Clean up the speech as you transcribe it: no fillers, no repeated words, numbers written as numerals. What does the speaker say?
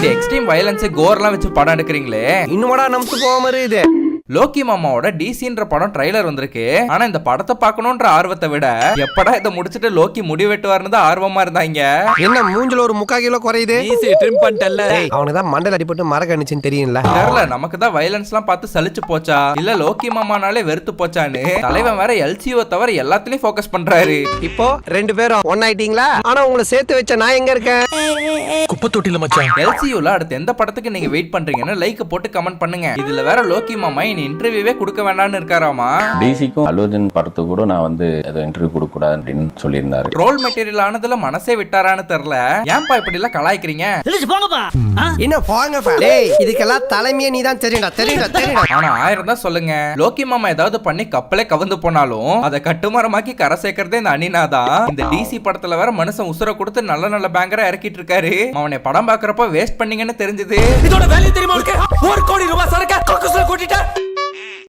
இந்த extreme violence கோர்லாம் வச்சு படம் எடுக்கிறீங்களே, இன்னும்டா நமக்கு போக மாதிரி இது. லோக்கி மாமாவோட டிசின்ற படம் ட்ரைலர் வந்திருக்கு. ஆனா இந்த படத்தை பார்க்கணும்ன்ற ஆர்வத்தை விட எப்படா இதை முடிச்சிட்டு லோக்கி முடி வெட்டுவாருன்னு தான் ஆர்வமா இருந்தாங்க. என்ன மூஞ்சில ஒரு 3/4 கிலோ குறையுது? ட்ரிம் பண்ணிட்டல்ல. அவனுக்கு தான் மண்டல் அடிபட்டு மரக்கணிச்சுன்னு தெரியும்ல. தெரியல, நமக்கு தான் வயலன்ஸ் எல்லாம் பார்த்து சலிச்சு போச்சா இல்ல லோக்கி மாமானாலே வெறுத்து போச்சான்னு தலைவன் வேற எல்சிஓ தவிர எல்லாத்துலயும் ஃபோக்கஸ் பண்றாரு. இப்போ 2 பேரும் ஒண்ணாயிட்டீங்களா? ஆனா உங்களை சேர்த்து வச்ச நான் எங்க இருக்கேன்? குப்பை தொட்டில மச்சான். எல்சியூல அடுத்து எந்த படத்துக்கு நீங்க வெயிட் பண்றீங்கன்னு லைக் போட்டு கமெண்ட் பண்ணுங்க. இதுல வேற லோக்கி மாமா இன்டர்வியூவே கொடுக்க வேண்டாம்னு இருக்காராமா. டிசிக்கும் அல்லுஜன் படத்துக்கு கூட நான் வந்து இன்டர்வியூ கொடுக்க கூடாது அப்படின்னு சொல்லியிருந்தாரு. ரோல் மெட்டீரியல் ஆனதுல மனசே விட்டாரான்னு தெரியல. ஏன்பா இப்படி எல்லாம் கலாய்க்கிறீங்க? என்ன போங்க டேய், இதுக்கெல்லாம் தலைமையே நீ தான். தெரியும்டா. ஆனா 1000 தான் சொல்லுங்க, லோக்கி மாமா ஏதாவது பண்ணி கப்பலே கவந்து போனாலும் அதை கட்டுமரமாக்கி கரை சேர்க்கறதே இந்த அனினா தான். இந்த டிசி படத்துல வேற மனுஷன் உசுர கொடுத்து நல்ல நல்ல பேங்கரா இறக்கிட்டு இருக்காரு. அவனை படம் பாக்குறப்ப வேஸ்ட் பண்ணீங்கன்னு தெரிஞ்சது. இதோட வேலையை தெரியுமா?